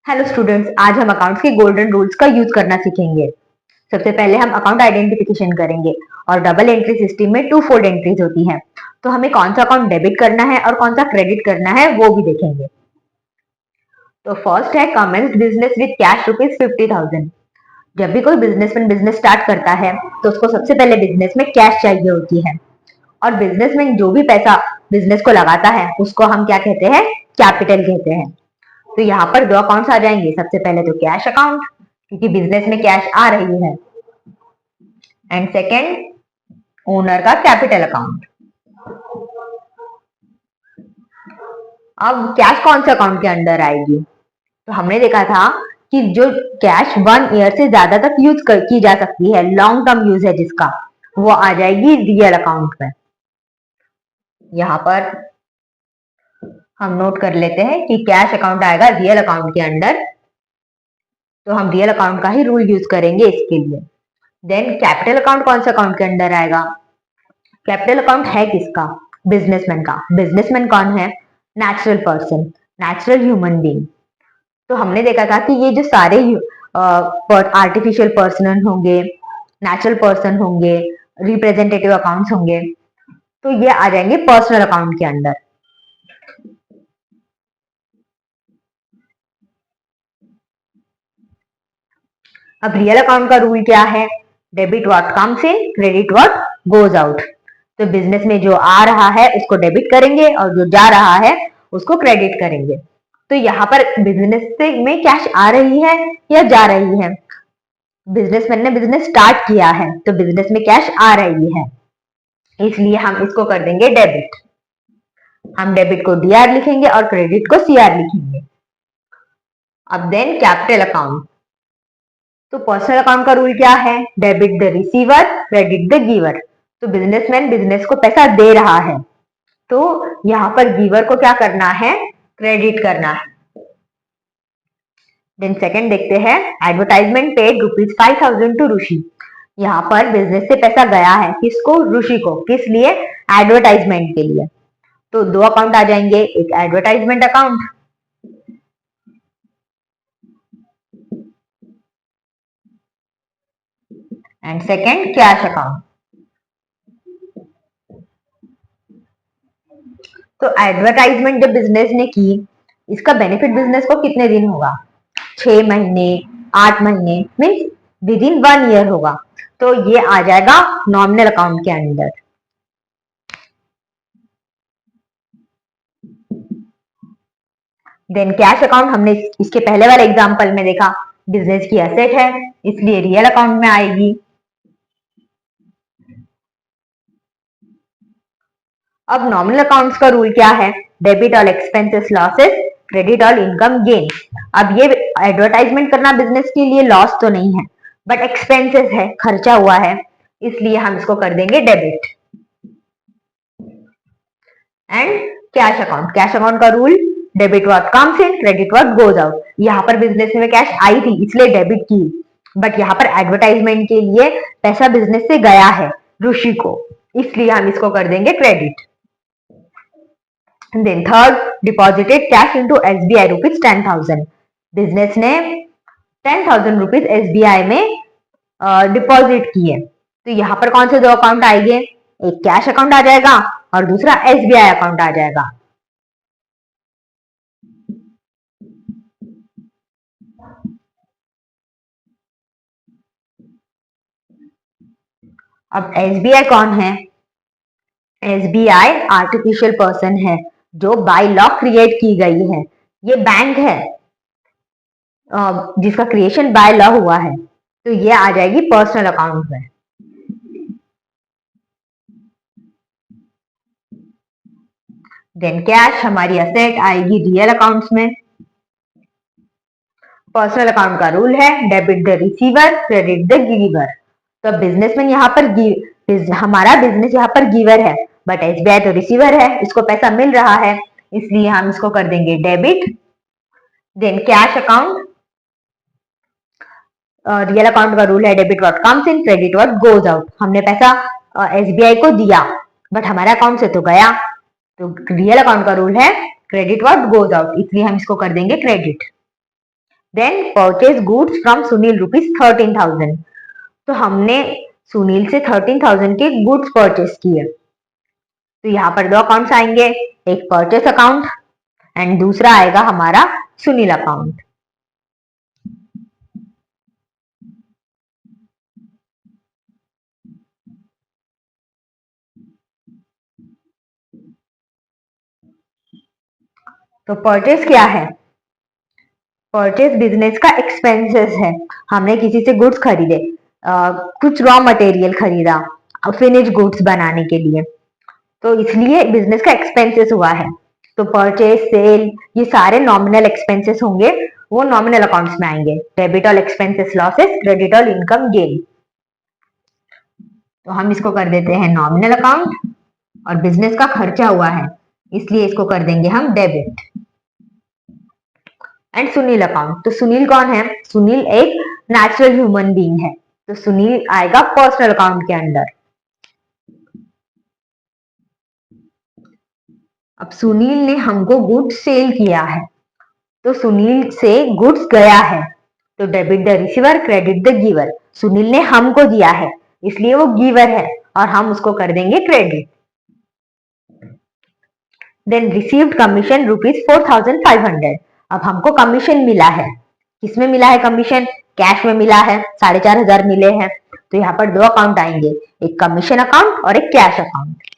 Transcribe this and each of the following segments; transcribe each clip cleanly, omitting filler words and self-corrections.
Hello students, आज हम accounts के गोल्डन रूल्स का यूज करना सीखेंगे। सबसे पहले हम अकाउंट आइडेंटिफिकेशन करेंगे और डबल एंट्री सिस्टम में टू फोल्ड एंट्रीज होती हैं। तो हमें कौन सा अकाउंट डेबिट करना है और कौन सा क्रेडिट करना है वो भी देखेंगे। तो फर्स्ट है कमेंस बिजनेस विद कैश ₹50,000। जब भी कोई बिजनेसमैन बिजनेस स्टार्ट करता है तो उसको सबसे पहले बिजनेस में कैश चाहिए होती है, और बिजनेसमैन जो भी पैसा बिजनेस को लगाता है उसको हम क्या कहते हैं? कैपिटल कहते हैं। तो यहाँ पर दो अकाउंट्स आ जाएंगे। सबसे पहले तो कैश अकाउंट, क्योंकि बिजनेस में कैश आ रही है, एंड सेकेंड ओनर का कैपिटल अकाउंट। अब कैश कौन से अकाउंट के अंडर आएगी? तो हमने देखा था कि जो कैश 1 ईयर से ज्यादा तक की जा सकती है, लॉन्ग टर्म यूज है जिसका, वो आ जाएगी रियल अकाउंट में। यहाँ पर हम नोट कर लेते हैं कि कैश अकाउंट आएगा रियल अकाउंट के अंडर, तो हम रियल अकाउंट का ही रूल यूज करेंगे इसके लिए। देन कैपिटल अकाउंट कौन सा अकाउंट के अंडर आएगा? कैपिटल अकाउंट है किसका? बिजनेसमैन का। बिजनेसमैन कौन है? Natural person, natural human being. तो हमने देखा था कि ये जो सारे आर्टिफिशियल पर्सन होंगे, नेचुरल पर्सन होंगे, रिप्रेजेंटेटिव अकाउंट्स होंगे, तो ये आ जाएंगे पर्सनल अकाउंट के अंडर। अब रियल अकाउंट का रूल क्या है? Debit what comes in, credit what goes out. तो बिजनेस में जो आ रहा है उसको डेबिट करेंगे और जो जा रहा है उसको क्रेडिट करेंगे। तो यहाँ पर बिजनेस से में कैश आ रही है या जा रही है? बिजनेसमैन ने बिजनेस स्टार्ट किया है तो बिजनेस में कैश आ रही है, इसलिए हम इसको कर देंगे डेबिट। हम डेबिट को डीआर लिखेंगे और क्रेडिट को सीआर लिखेंगे। अब देन कैपिटल अकाउंट। तो पर्सनल अकाउंट का रूल क्या है? Debit the receiver, credit the giver. तो बिजनेसमैन बिजनेस को पैसा दे रहा है, तो यहाँ पर गिवर को क्या करना है? क्रेडिट करना है। देन सेकंड देखते हैं, एडवर्टाइजमेंट पेड ₹5,000 टू ऋषि। यहाँ पर बिजनेस से पैसा गया है किसको? ऋषि को। किस लिए? एडवर्टाइजमेंट के लिए। तो दो अकाउंट आ जाएंगे, एक advertisement account and second cash account. तो एडवर्टाइजमेंट जब बिजनेस ने की, इसका बेनिफिट बिजनेस को कितने दिन होगा? 6 महीने, 8 महीने, मीन्स विद इन 1 ईयर होगा। तो ये आ जाएगा नॉमिनल अकाउंट के अंदर। देन कैश अकाउंट हमने इसके पहले वाले एग्जांपल में देखा, बिजनेस की एसेट है इसलिए रियल अकाउंट में आएगी। अब नॉमिनल अकाउंट्स का रूल क्या है? Debit all expenses losses, credit all income gain. अब ये एडवर्टाइजमेंट करना बिजनेस के लिए लॉस तो नहीं है, बट एक्सपेंसेस है, खर्चा हुआ है, इसलिए हम इसको कर देंगे debit. And cash account. Cash account का rule, debit what comes in, credit what goes out. यहाँ पर बिजनेस में कैश आई थी इसलिए डेबिट की, बट यहाँ पर एडवर्टाइजमेंट के लिए पैसा बिजनेस से गया है ऋषि को, इसलिए हम इसको कर देंगे credit. Then third, deposited cash into SBI ₹10,000। Business ने ₹10,000 एसबीआई में डिपॉजिट किए, तो यहाँ पर कौन से दो अकाउंट आएंगे? एक कैश अकाउंट आ जाएगा और दूसरा एसबीआई अकाउंट आ जाएगा। अब एसबीआई कौन है? एसबीआई आर्टिफिशियल पर्सन है जो बाय लॉ क्रिएट की गई है। ये बैंक है जिसका क्रिएशन बाय लॉ हुआ है, तो ये आ जाएगी पर्सनल अकाउंट में। देन कैश हमारी असेट आएगी रियल अकाउंट्स में। पर्सनल अकाउंट का रूल है debit the receiver, credit the giver. तो बिजनेसमैन यहाँ पर हमारा बिजनेस यहाँ पर गिवर है, बट एसबीआई तो रिसीवर है, इसको पैसा मिल रहा है, इसलिए हम इसको कर देंगे debit. Then cash account, real account का रूल है debit what comes in, credit what goes out. हमने पैसा एसबीआई को दिया बट हमारे अकाउंट से तो गया, तो रियल अकाउंट का रूल है क्रेडिट व्हाट गोज आउट, इसलिए हम इसको कर देंगे credit. Then purchase goods from Sunil ₹13,000। तो हमने सुनील से 13,000 के गुड्स परचेस किए। तो यहाँ पर दो अकाउंट्स आएंगे, एक परचेस अकाउंट एंड दूसरा आएगा हमारा सुनील अकाउंट। तो परचेस क्या है? परचेस बिजनेस का एक्सपेंसेस है। हमने किसी से गुड्स खरीदे, कुछ रॉ मटेरियल खरीदा फिनिश गुड्स बनाने के लिए, तो इसलिए बिजनेस का एक्सपेंसेस हुआ है। तो परचेस, सेल, ये सारे नॉमिनल एक्सपेंसेस होंगे, वो नॉमिनल अकाउंट्स में आएंगे। Debit all expenses losses, credit all income gain. तो हम इसको कर देते हैं नॉमिनल अकाउंट, और बिजनेस का खर्चा हुआ है इसलिए इसको कर देंगे हम डेबिट। एंड सुनील अकाउंट, तो सुनील कौन है? सुनील एक नेचुरल ह्यूमन बीइंग है, तो सुनील आएगा पर्सनल अकाउंट के अंदर। अब सुनील ने हमको गुड्स सेल किया है, तो सुनील से गुड्स गया है, तो debit the receiver, credit the giver. Sunil ने हमको दिया है इसलिए वो गिवर है, और हम उसको कर देंगे क्रेडिट। Then received commission ₹4,500। अब हमको कमीशन मिला है, किसमें मिला है कमीशन? कैश में मिला है, 4,500 मिले हैं। तो यहाँ पर दो अकाउंट आएंगे, एक कमीशन अकाउंट और एक कैश अकाउंट।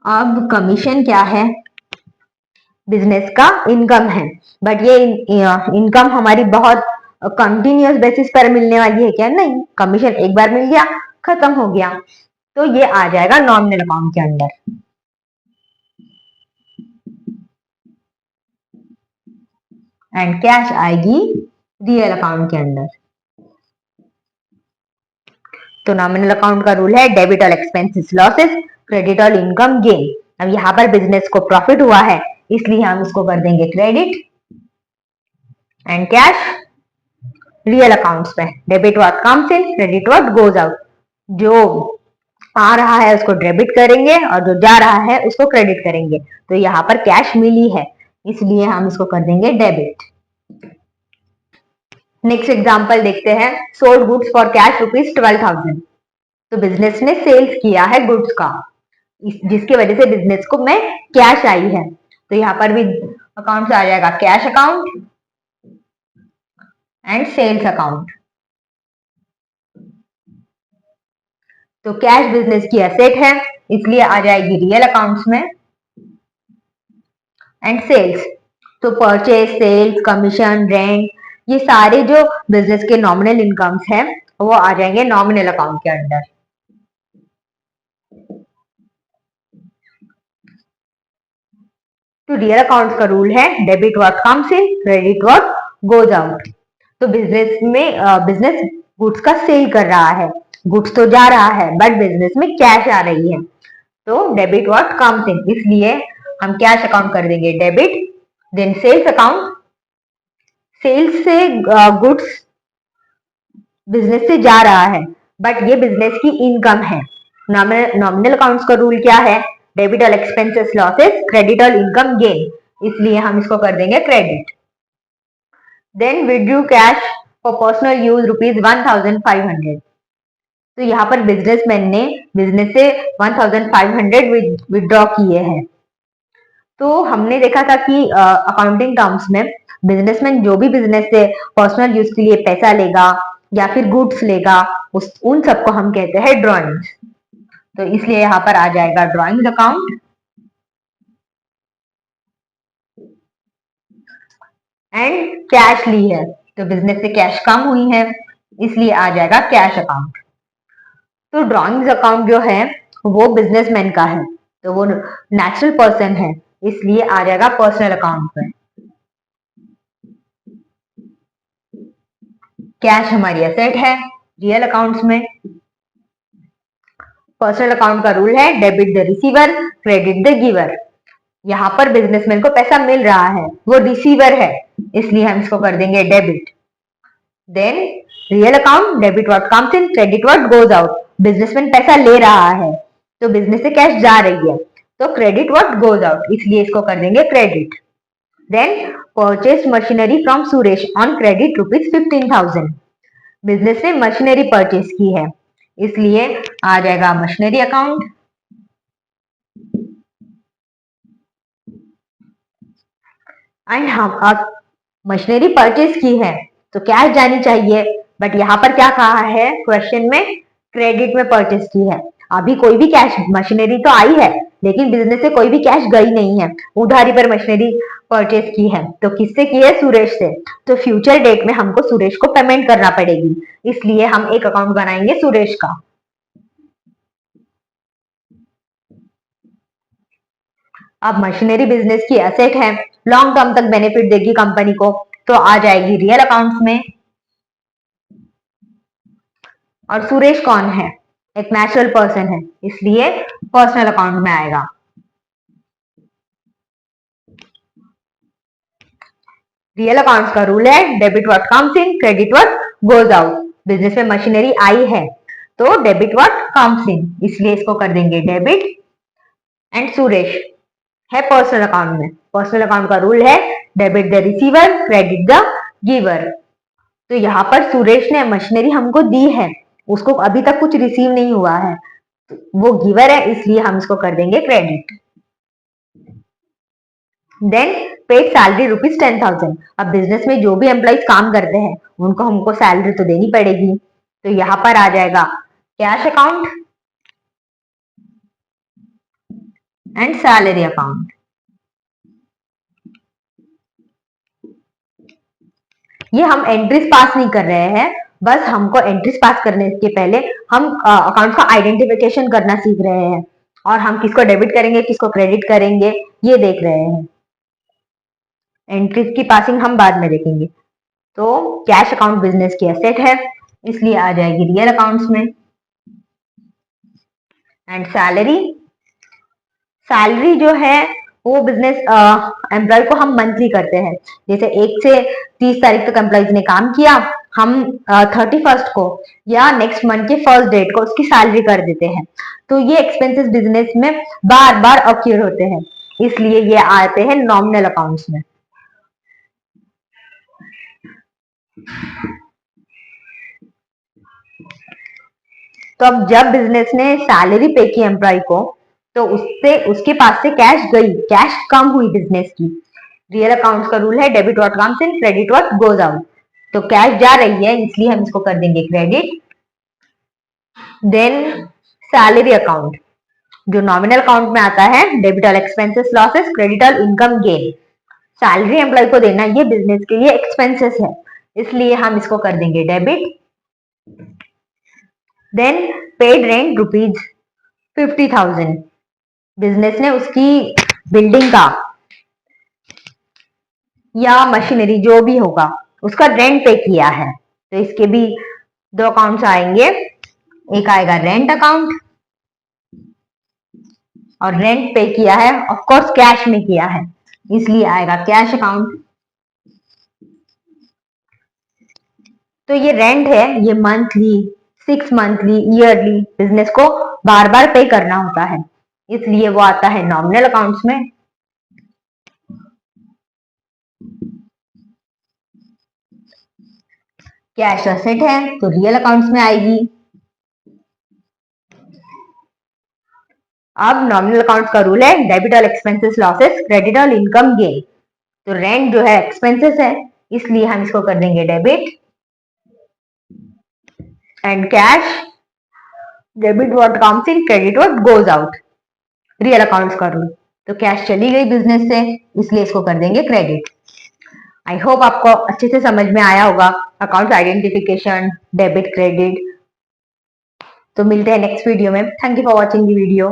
अब कमीशन क्या है? बिजनेस का इनकम है, बट ये इनकम हमारी बहुत कंटिन्यूअस बेसिस पर मिलने वाली है क्या? नहीं, कमीशन एक बार मिल गया, खत्म हो गया, तो ये आ जाएगा नॉमिनल अकाउंट के अंदर। एंड कैश आएगी रियल अकाउंट के अंदर। तो नॉमिनल अकाउंट का रूल है debit all expenses losses, credit all income gain. अब यहाँ पर बिजनेस को प्रॉफिट हुआ है इसलिए हम उसको कर देंगे credit. And cash real accounts में, debit what comes in, credit what goes out. जो आ रहा है उसको डेबिट करेंगे और जो जा रहा है उसको क्रेडिट करेंगे। तो यहाँ पर कैश मिली है इसलिए हम इसको कर देंगे डेबिट। नेक्स्ट एग्जांपल देखते हैं, सोल्ड गुड्स फॉर कैश ₹12,000। तो बिजनेस ने सेल्स किया है गुड्स का, जिसकी वजह से बिजनेस को में कैश आई है। तो यहाँ पर भी अकाउंट से आ जाएगा cash account and sales account. तो कैश बिजनेस की एसेट है इसलिए आ जाएगी रियल अकाउंट्स में। एंड सेल्स, तो परचेज, सेल्स, कमीशन, रेंट, ये सारे जो बिजनेस के नॉमिनल इनकम्स हैं वो आ जाएंगे नॉमिनल अकाउंट के अंडर। तो रियल अकाउंट्स का रूल है debit what comes in, credit what goes out. तो बिजनेस में बिजनेस गुड्स का सेल कर रहा है, गुड्स तो जा रहा है बट बिजनेस में कैश आ रही है, तो डेबिट व्हाट कम्स इन, इसलिए हम कैश अकाउंट कर देंगे debit. Then sales account, sales से गुड्स बिजनेस से जा रहा है बट ये बिजनेस की इनकम है। नॉमिनल अकाउंट्स का रूल क्या है? Debit all expenses losses, credit all income gain, इसलिए हम इसको कर देंगे credit. Then withdrew cash for personal use ₹1,500। तो यहाँ पर बिजनेसमैन ने बिजनेस से 1,500 विड्रॉ किए हैं। तो हमने देखा था कि अकाउंटिंग टर्म्स में बिजनेसमैन जो भी बिजनेस से पर्सनल यूज के लिए पैसा लेगा या फिर गुड्स लेगा उन सबको हम कहते हैं ड्रॉइंग्स। तो इसलिए यहाँ पर आ जाएगा ड्रॉइंग्स अकाउंट। एंड कैश ली है तो बिजनेस से कैश कम हुई है इसलिए आ जाएगा कैश अकाउंट। तो ड्रॉइंग्स अकाउंट जो है वो बिजनेसमैन का है, तो वो नेचुरल पर्सन है इसलिए आ जाएगा पर्सनल अकाउंट में। कैश हमारी एसेट है रियल अकाउंट्स में। पर्सनल अकाउंट का रूल है debit the receiver, credit the giver. यहाँ पर बिजनेसमैन को पैसा मिल रहा है, वो रिसीवर है इसलिए हम इसको कर देंगे debit. Then real account, debit what comes in, credit what goes out. Businessman पैसा ले रहा है तो बिजनेस से कैश जा रही है, तो क्रेडिट व्हाट गोज आउट, इसलिए इसको कर देंगे credit. Then purchase machinery from Suresh on credit ₹15,000। Business ने मशीनरी परचेज की है, इसलिए आ जाएगा मशीनरी अकाउंट। एंड हम अब मशीनरी परचेज की है तो कैश जानी चाहिए, बट यहाँ पर क्या कहा है क्वेश्चन में, क्रेडिट में परचेज की है। अभी कोई भी कैश, मशीनरी तो आई है लेकिन बिजनेस से कोई भी कैश गई नहीं है, उधारी पर मशीनरी परचेज की है। तो किससे की है? सुरेश से। तो फ्यूचर डेट में हमको सुरेश को पेमेंट करना पड़ेगी, इसलिए हम एक अकाउंट बनाएंगे सुरेश का। अब मशीनरी बिजनेस की एसेट है, लॉन्ग टर्म तक बेनिफिट देगी कंपनी को, तो आ जाएगी रियल अकाउंट्स में। और सुरेश कौन है? एक नेचुरल पर्सन है, इसलिए पर्सनल अकाउंट में आएगा। रियल अकाउंट्स का रूल है debit what comes in, credit what goes out. Business में मशीनरी आई है तो डेबिट व्हाट कम्स इन, इसलिए इसको कर देंगे डेबिट। एंड सुरेश है पर्सनल अकाउंट में। पर्सनल अकाउंट का रूल है debit the receiver, credit the giver. तो यहाँ पर सुरेश ने मशीनरी हमको दी है, उसको अभी तक कुछ रिसीव नहीं हुआ है, वो गिवर है, इसलिए हम इसको कर देंगे क्रेडिट। Then paid salary ₹10,000। अब बिजनेस में जो भी एम्प्लॉइज काम करते हैं उनको हमको सैलरी तो देनी पड़ेगी, तो यहाँ पर आ जाएगा cash account and salary account. ये हम एंट्रीज पास नहीं कर रहे हैं, बस हमको एंट्रीज पास करने के पहले हम अकाउंट का आइडेंटिफिकेशन करना सीख रहे हैं, और हम किसको डेबिट करेंगे किसको क्रेडिट करेंगे ये देख रहे हैं। एंट्रीज की पासिंग हम बाद में देखेंगे। तो कैश अकाउंट बिजनेस की एसेट है, इसलिए आ जाएगी रियल अकाउंट्स में। एंड सैलरी, सैलरी जो है वो बिजनेस एम्प्लॉय को हम मंथली करते हैं। जैसे 1 से 30 तारीख तक एम्प्लॉयज ने काम किया, हम 31st को या नेक्स्ट मंथ के फर्स्ट डेट को उसकी सैलरी कर देते हैं। तो ये एक्सपेंसेस बिजनेस में बार बार अक्यूर होते हैं, इसलिए ये आते हैं नॉमिनल अकाउंट्स में। तो अब जब बिजनेस ने सैलरी पे की एम्प्लॉय को, तो उससे उसके पास से कैश गई, कैश कम हुई बिजनेस की। रियल अकाउंट्स का रूल है debit what comes in, credit what goes out. तो कैश जा रही है, इसलिए हम इसको कर देंगे क्रेडिट। देन सैलरी अकाउंट जो नॉमिनल अकाउंट में आता है, debit all expenses losses, credit all income gain. Salary employ को देना ये बिजनेस के लिए एक्सपेंसेस है, इसलिए हम इसको कर देंगे debit. Then paid rent ₹50,000। Business ने उसकी बिल्डिंग का या मशीनरी जो भी होगा उसका रेंट पे किया है, तो इसके भी 2 अकाउंट्स आएंगे। एक आएगा रेंट अकाउंट, और रेंट पे किया है ऑफ कोर्स कैश में किया है, इसलिए आएगा कैश अकाउंट। तो ये रेंट है, ये मंथली, 6 मंथली, ईयरली बिजनेस को बार बार पे करना होता है, इसलिए वो आता है नॉमिनल अकाउंट्स में। कैश एसेट है तो रियल अकाउंट्स में आएगी। अब नॉमिनल अकाउंट्स का रूल है debit all expenses losses, credit all income gain. तो रेंट जो है एक्सपेंसेस है, इसलिए हम इसको कर देंगे debit. And cash, debit what comes in, credit what goes out. Real accounts का रूल, तो कैश चली गई बिजनेस से, इसलिए इसको कर देंगे क्रेडिट। आई होप आपको अच्छे से समझ में आया होगा अकाउंट आइडेंटिफिकेशन, डेबिट क्रेडिट। तो मिलते हैं नेक्स्ट वीडियो में। Thank you for watching the video.